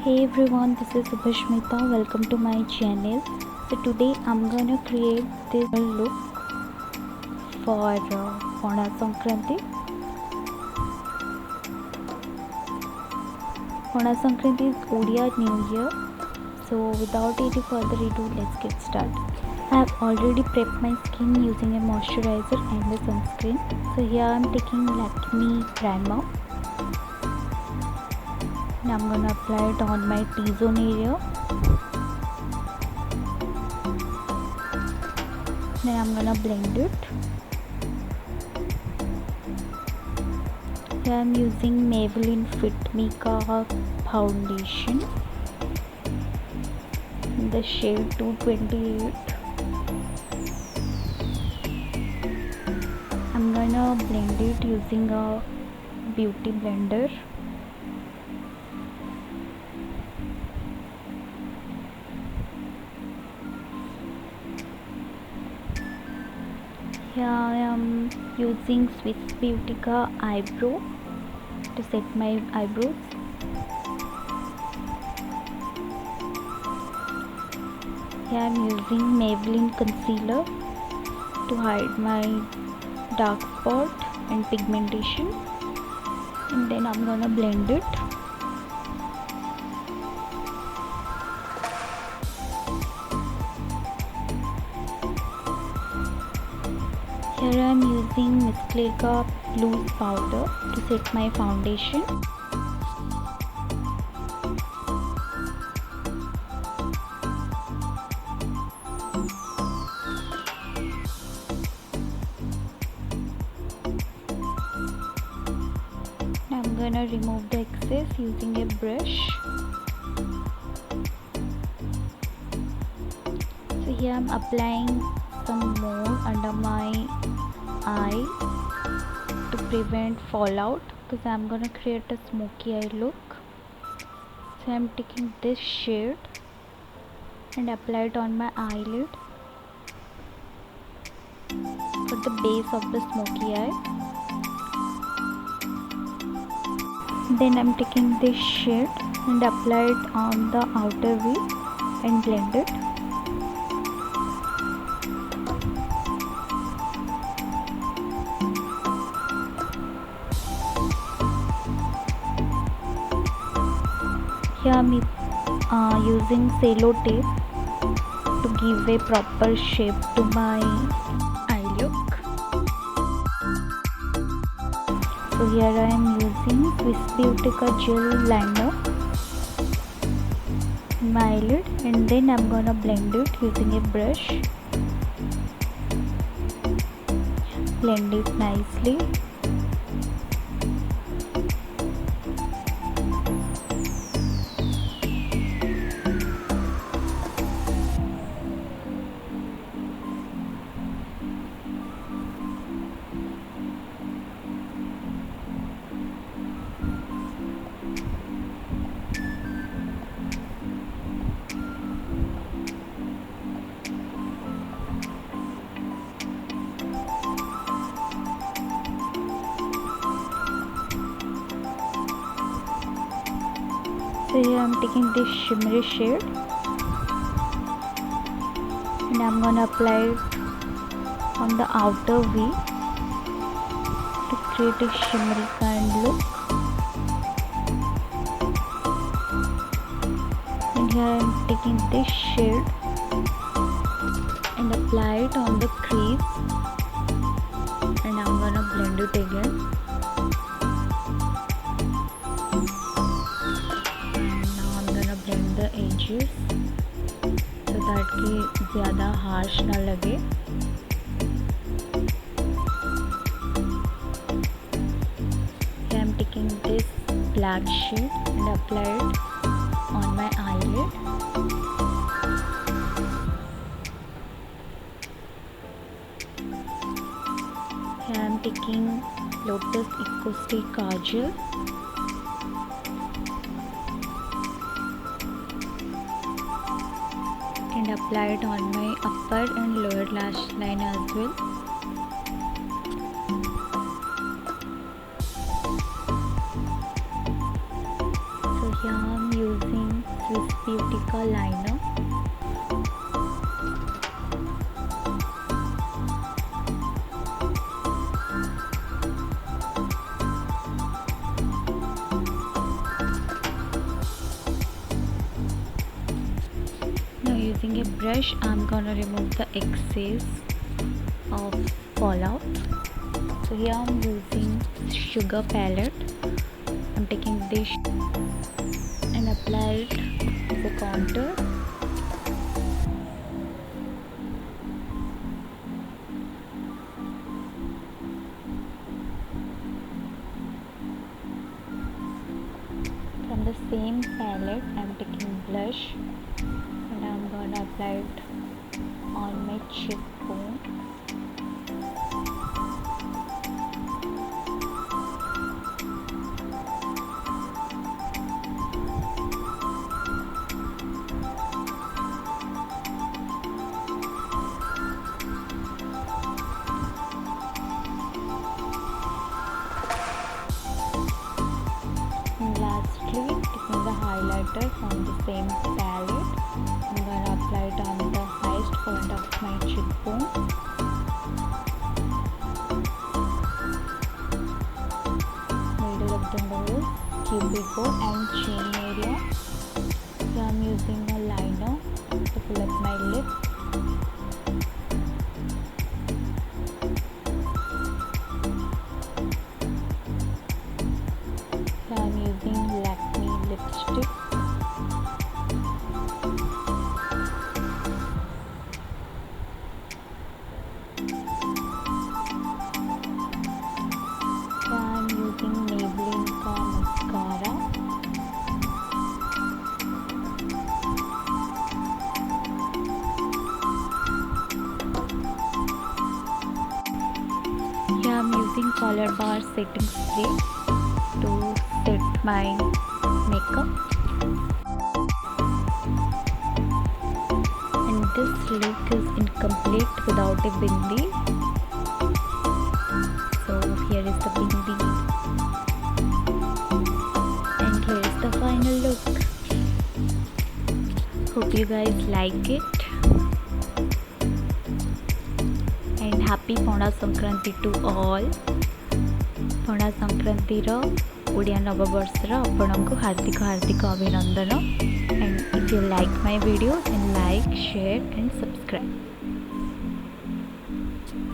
Hey everyone, this is Subhashmita. Welcome to my channel. So today I'm gonna create this look for PANA-SANKRANTI. PANA-SANKRANTI is ODIA New Year. So without any further ado, let's get started. I have already prepped my skin using a moisturizer and a sunscreen. So here I'm taking Lakme primer. Now I'm gonna apply it on my T-zone area. Then I'm gonna blend it. Here I'm using Maybelline Fit Makeup foundation in the shade 228. I'm gonna blend it using a beauty blender. Here I am using Swiss Beautica eyebrow to set my eyebrows. Here I am using Maybelline concealer to hide my dark spot and pigmentation, and then I'm gonna blend it. Here I am using Miss Clayka loose powder to set my foundation. Now I'm gonna remove the excess using a brush. So here I'm applying some more under my eye to prevent fallout, because I'm gonna create a smoky eye look. So I'm taking this shade and apply it on my eyelid for the base of the smoky eye. Then I'm taking this shade and apply it on the outer V and blend it. Here I'm using cello tape to give a proper shape to my eye look. So here I am using Swiss Beautica gel liner in my eyelid, and then I'm gonna blend it using a brush. Blend it nicely. So here I'm taking this shimmery shade and I'm gonna apply it on the outer V to create a shimmery kind look. And here I'm taking this shade and apply it on the crease, and I'm gonna blend it again. Blend the edges so that कि ज़्यादा harsh ना लगे. Here I'm taking this black shade and apply it on my eyelid. Here I'm taking Lotus Eco Stay Kajal and apply it on my upper and lower lash line as well. So here I'm using Swiss Beauty का liner. Now using a brush, I'm gonna remove the excess of fallout. So here I'm using sugar palette. I'm taking this and apply it as a contour. From the same palette, I'm taking blush and I'm gonna apply it on my cheekbone. And lastly, taking the highlighter from the same palette, I'm gonna apply it on the highest point of my cheekbone. Middle of the nose, cuticle and chin area. So I'm using a liner to fill up my lip. So I'm using Lakme lipstick. So I'm using Maybelline का mascara. Here I'm using Color Bar setting spray to set my makeup. And this look is incomplete without a bindi. So here is the bindi. And here is the final look. Hope you guys like it. And happy PANA-SANKRANTI to all. PANA-SANKRANTI रो ओडिया नववर्ष रो आपनको हार्दिक हार्दिक अभिनंदन. And if you like my video, then like, share and subscribe.